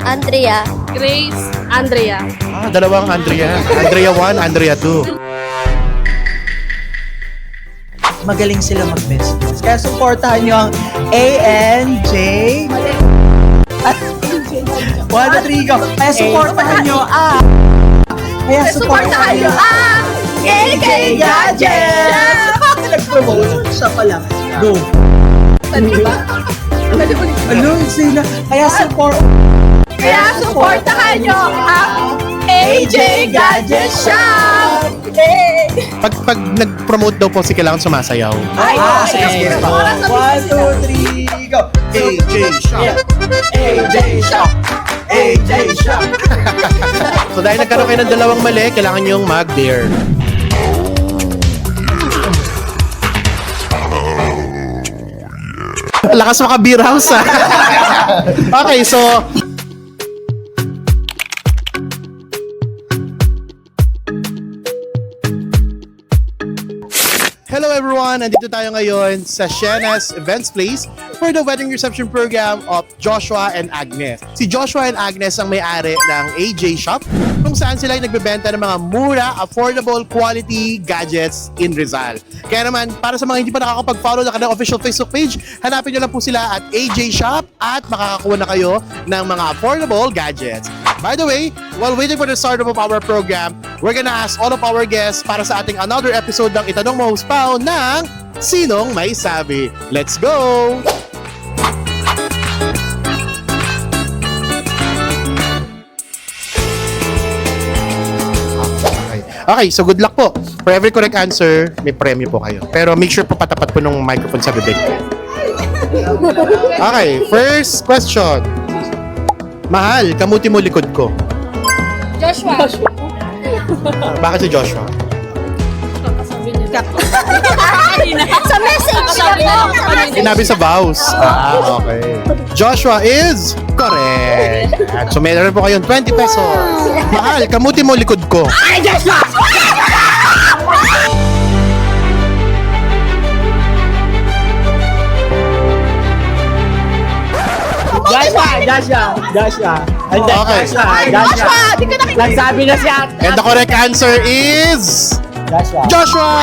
Andrea. Grace, Andrea. Dalawang Andrea. Andrea 1, Andrea 2. Magaling sila mag-business. Kaya supportahan nyo ang ANJ. 1, 2, 3, go. Kaya supportahan nyo ang... Kaya supportahan nyo ang AJ Gadget! Nag-promote siya pala. Go. Ano? Sila? Kaya supportahan nyo ang AJ Gadget Shop! Pag nag-promote daw po si kailangan sumasayaw. Sige. 1, 2, 3, go. AJ Shop! AJ Shop! AJ Shop! So dahil nagkaroon kayo ng dalawang mali, kailangan nyo yung mag-dare. Lakas maka beer house ah. Okay, so hello everyone! Nandito tayo ngayon sa Shiena's Events Place for the wedding reception program of Joshua and Agnes. Si Joshua and Agnes ang may-ari ng AJ Shop kung saan sila ay nagbebenta ng mga mura, affordable, quality gadgets in Rizal. Kaya naman, para sa mga hindi pa nakakapag-follow na kanilang official Facebook page, hanapin nyo lang po sila at AJ Shop at makakakuha na kayo ng mga affordable gadgets. By the way, while waiting for the start of our program, we're gonna ask all of our guests para sa ating another episode ng Itanong Mo Huspaw ng Sinong May Sabi. Let's go! Okay, so good luck po. For every correct answer, may premyo po kayo. Pero make sure po patapat po ng microphone sa bibig. Okay, first question. Mahal, kamuti mo likod ko. Joshua. Bakit si Joshua? Sa message Sinabi sa vows. Okay. Joshua is correct. So meron po kayong 20 pesos. Mahal, kamuti mo likod ko. Ay, Joshua! Joshua. Okay. Joshua! Nagsabi na siya. And the correct answer is Joshua!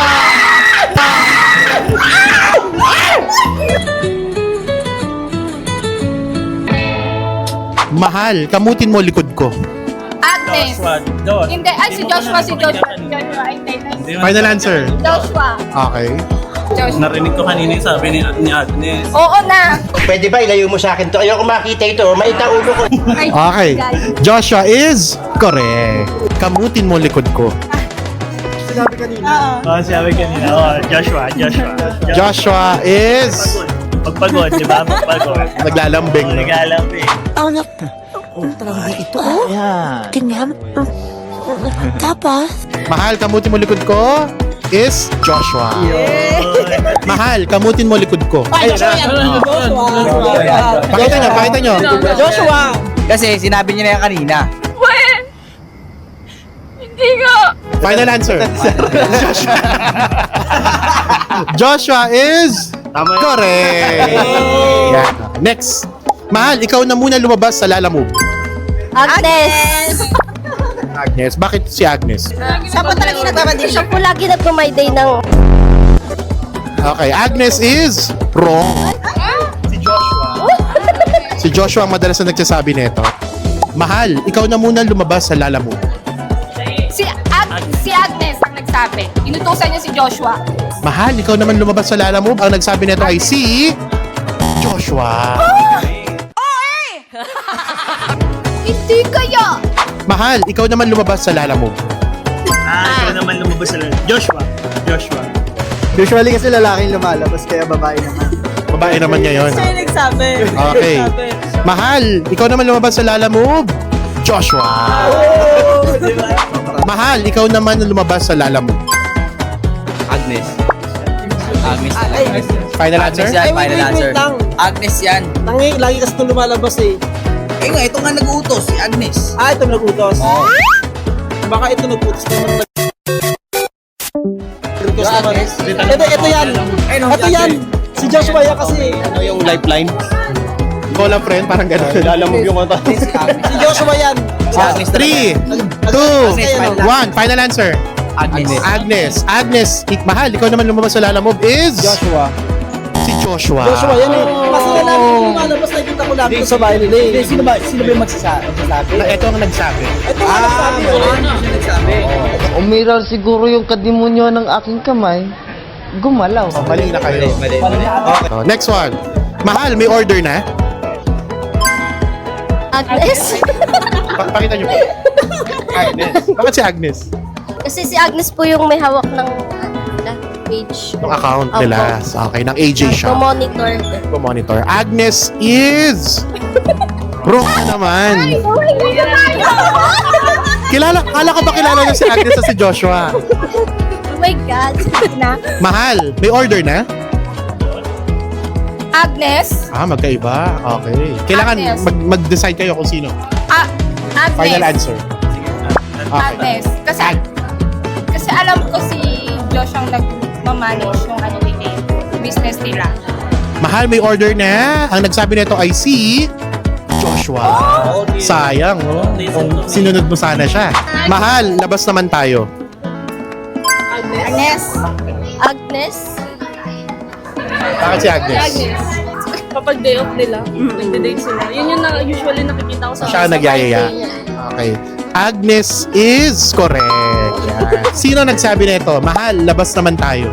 Mahal, kamutin mo likod ko. Agnes. Hindi, ay si Joshua. Hindi. Final answer. Joshua. Okay. Joshua. Narinig ko kanina yung sabi ni Agnes. Oo na. Pwede ba ilayo mo sa akin to? Ayoko makita ito. Maita ulo ko. Ay, Okay. Joshua is correct. Kamutin mo likod ko. Sabi kanina. Joshua. Joshua is Pagpagod, di ba? Pagpagod. naglalambing. No? Nag-aalambi. Ganyan. Tapos? Mahal, kamutin mo likod ko is Joshua. Mahal, kamutin mo likod ko. Pakita nyo. Joshua! Kasi sinabi niya na yan kanina. when? Hindi ko. Final answer. Joshua is correct. Yeah. Next. Mahal, ikaw na muna lumabas sa Lala Move. Agnes. Agnes, bakit si Agnes? Siya po talaga yung nagmamadali. Siya po lagi nagmamayday ng... Okay, Agnes is wrong. Si Joshua ang madalas na nagsasabi nito. Mahal, ikaw na muna lumabas sa Lala Move. Si Agnes ang nagsabi. Inutusan niya si Joshua. Mahal, ikaw naman lumabas sa Lala Move. Ang nagsabi nito ay si Joshua. Hindi kaya. Mahal, ikaw naman lumabas sa Lala Move. Ikaw naman lumabas sa Joshua. Usually kasi lalaking lumalabas, kaya babae naman. Babae naman niya yun. Siya yung nagsabi. Okay. Mahal, ikaw naman lumabas sa Lala Move. Joshua. Mahal, ikaw naman lumabas sa Lala Move. Agnes. Final answer? Agnes yan, final answer. Agnes yan. Tangi, lagi kasi itong lumalabas eh. Eh nga, ito nga nag-uutos, si Agnes. Ito nagutos. Baka ito nagutos naman. Agnes? Ito yan. Ito yan. Si Joshua yan kasi. Ano yung lifeline? Call a friend, parang gano'n. Alam mo yung konta. Si Agnes. Si Joshua yan. Si Agnes. 3, 2, 1. Final answer. Agnes. Agnes. Mahal, ikaw naman lumabas sa lalamove is... Joshua. Si Joshua. Joshua yan eh. Kasi na namin yung lumalabas, nakikita ko lang ito sa bahay nila eh. Sino ba yung magsasabi? Ito ang nagsabi. Ito ang nagsabi. Siya nagsabi. Umiral siguro yung kadimonyo ng aking kamay. Gumalaw. Oh, mali na kayo. Mali. Oh, next one. Mahal, may order na? Agnes? Pakita niyo po. Agnes. Bakit si Agnes? Kasi si Agnes po yung may hawak ng page. Yung account nila. Okay, ng AJ Shop. Monitor. Monitor. Agnes is... Wrong na naman. Kala ka ba kilala niyo si Agnes at si Joshua? Oh my God. Na? Mahal, may order na? Agnes. Magkaiba. Okay. Kailangan Agnes. mag-decide kayo kung sino. Agnes. Final answer. Okay. Agnes. Kasi alam ko si Josh ang nagmamanage ng ano nila, business nila. Mahal, may order na. Ang nagsabi nito ay si Joshua. Sayang, oh. Kung sinunod mo sana siya. Mahal, labas naman tayo. Agnes. Agnes. Bakit si Agnes? Kapag day off nila, nagde-date sila. Yun yung usually nakikita ko sa Siya ang nagyayaya. Okay. Agnes is correct. Yan. Sino nagsabi nito? Mahal, labas naman tayo.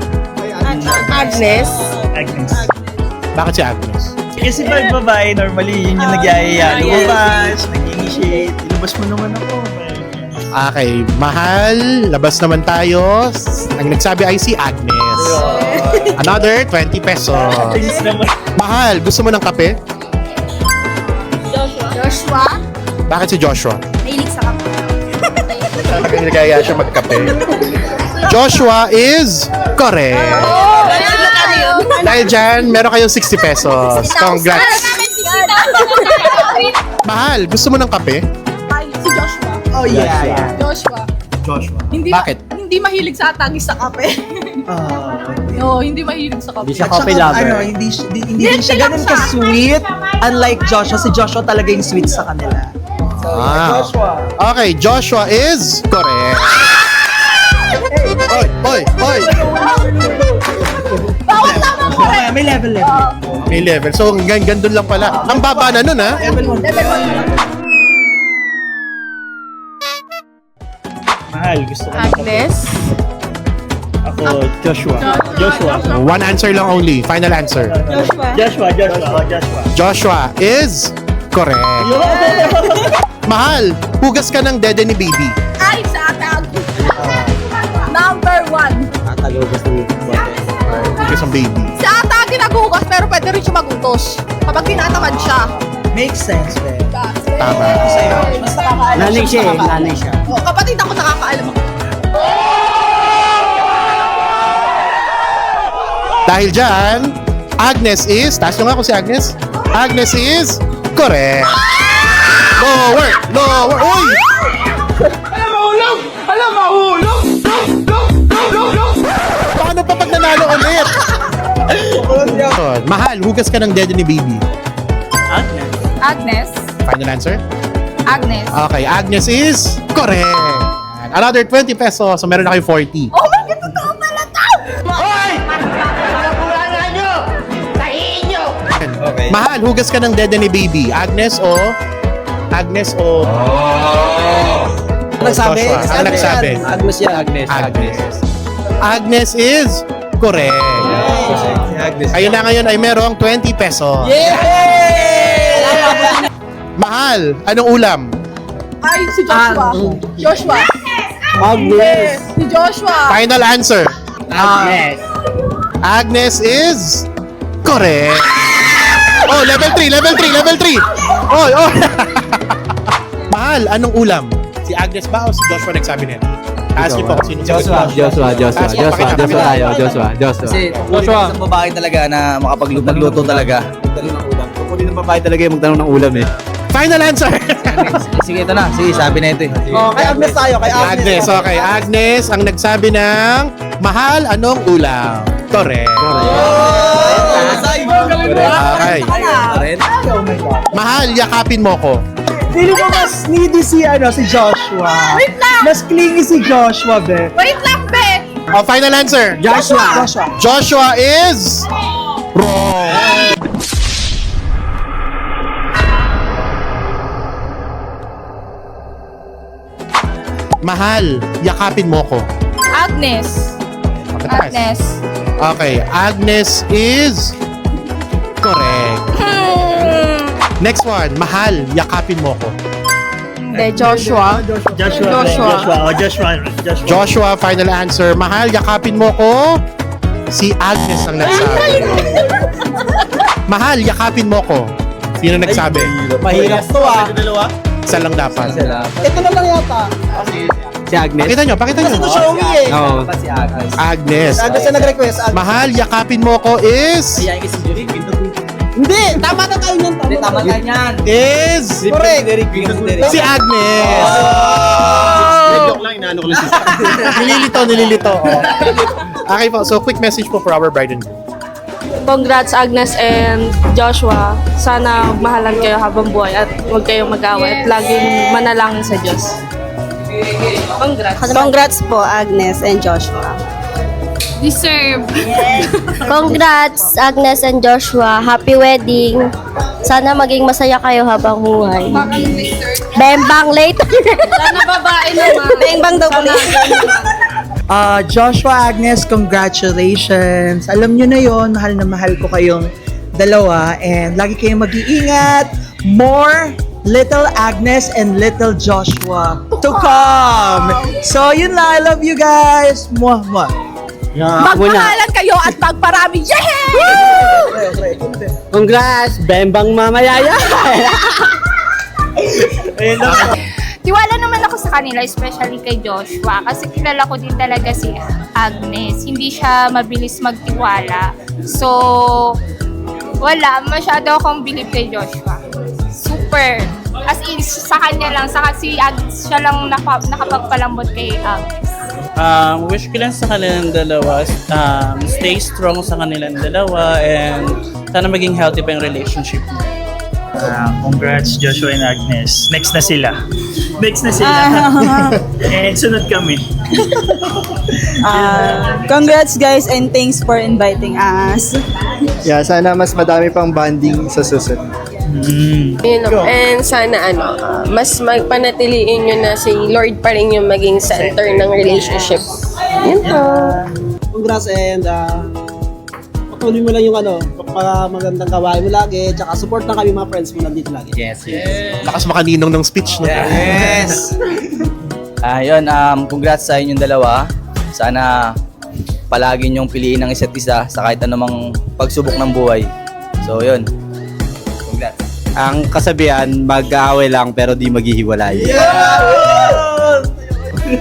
Agnes. Agnes. Bakit si Agnes? Kasi pag babae, normally, yun yung nagyayaya. Lumabas, nag-initiate. Ilabas mo naman ako. Okay, mahal, labas naman tayo. Ang nagsabi ay si Agnes. Another 20 pesos. Mahal, gusto mo ng kape? Joshua. Bakit si Joshua? Mahilig sa kape. Talagang nagaya siya magkape. Joshua is correct. Dahil dyan, meron kayong 60 pesos. Congrats. Mahal, gusto mo ng kape? Si Joshua. Oh yeah. Joshua. Hindi, Bakit? Hindi mahilig sa atagis sa kape. No, hindi mahilig sa kape. Hindi siya coffee lover. Hindi din siya ganun ka-sweet. Unlike Joshua, si Joshua talaga yung sweet sa kanila. Joshua. Okay, Joshua is correct. Oy! May level. May level. So, gandun lang pala. Ang baba na nun, ha? Mahal, gusto ko. Agnes. Ako, Joshua. One answer lang only. Final answer. Joshua. Joshua is correct. Mahal, hugas ka ng dede ni baby. Ay, sa atag. Number 1. Hugas ng baby. Sa atag ginaghugas pero pwede rin siya magutos. Kapag tinatamad siya. Makes sense, man. Tama. Nanay siya. Kapatid ako nakakaalam ako. Dahil dyan, Agnes is, taas nyo nga kung si Agnes. Agnes is correct. Lower! Uy! Paano pa pag nanalo ulit? Mahal, hugas ka ng dede ni baby. Agnes. Final answer? Agnes. Okay, Agnes is correct. Another 20 pesos, so meron na kayo 40. Oh my God, totoo pala to! Okay. Mahal, hugas ka ng dede ni baby. Agnes o... Nagsabi? Joshua. Ang nagsabi. Agnes yan. Agnes is correct. Ayun na ngayon ay merong 20 pesos. Mahal, anong ulam? Ay, si Joshua. Agnes. Si Joshua. Final answer. Agnes is correct. Oh, level 3. Oh. Mahal, anong ulam? Si Agnes ba o si Joshua nagsabi nito? Ask niyo po kung sino. Joshua. Kasi isang babae talaga na makapagluto talaga. Kukunin ng babae talaga yung magtanong ng ulam eh. Final answer. Sige, ito na. Sige, sabi na ito eh. Kay Agnes tayo. Agnes, okay. Agnes ang nagsabi ng mahal, anong ulam? Correct. Okay. Mahal, yakapin mo ko. Feeling ko mas needy si Joshua. Wait lang! Mas clingy si Joshua, be. Wait lang, be! Final answer. Joshua. Joshua is wrong. Mahal, yakapin mo ko. Agnes. Agnes. Okay, Agnes is correct. Next one, mahal, yakapin mo ko. Hindi, Joshua. Joshua, final answer. Mahal, yakapin mo ko. Si Agnes ang nagsabi. Mahal, yakapin mo ko. Sino nagsabi? Mahirap to Isa lang dapat. Ito na lang yata. Si Agnes. Pakita nyo. Kasi ito showy eh. Oo. Agnes. Agnes na nag-request. Mahal, yakapin mo ko is... Hindi! Tama na tayo niyan. Tama tayo niyan. Is... Correct. Si Agnes. Nililito. Okay po, so quick message po for our bride and groom. Congrats Agnes and Joshua. Sana mahalan kayo habang buhay at huwag kayong mag-away at laging manalangin sa Diyos. Congrats. Congrats po, Agnes and Joshua. Deserve. Congrats, Agnes and Joshua. Happy wedding. Sana maging masaya kayo habang buhay. Bembang later. Sana babae naman. Bang daw po na. Joshua, Agnes, congratulations. Alam nyo na yon, mahal na mahal ko kayong dalawa and lagi kayong mag-iingat. More little Agnes and little Joshua to come. So yun lang, I love you guys. Mwah, mwah. Magpahalan kayo at magparami. Yay! Congrats, Bembang Mamayaya. Tiwala naman ako sa kanila, especially kay Joshua. Kasi kilala ko din talaga si Agnes. Hindi siya mabilis magtiwala. So, wala. Masyado akong believe kay Joshua. Super. As in, sa kanya lang. Saka si Agnes, siya lang nakapagpalambot kay Agnes. Wish ko lang sa kanilang dalawa, stay strong sa kanilang dalawa and sana maging healthy pa yung relationship mo. Congrats Joshua and Agnes. Next na sila. And sunod kami. Congrats guys and thanks for inviting us. Yeah, sana mas madami pang bonding sa susunod. And sana mas magpanatiliin nyo na si Lord pa rin yung maging center ng relationship. Yun po. Congrats and patuloy mo lang yung magandang gawain mo lagi, tsaka support na kami mga friends mo nandito lagi. Yes. Lakas makaninong ng speech, no? Yes. Ayun, congrats sa inyong dalawa. Sana palagi niyong piliin ang isa't isa sa kahit anumang pagsubok ng buhay. So, yun. Congrats. Ang kasabihan, mag-aaway lang pero di maghihiwalay.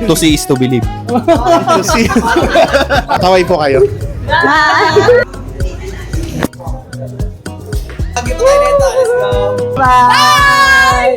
To see is to believe. Taway po kayo. Let's go. Bye!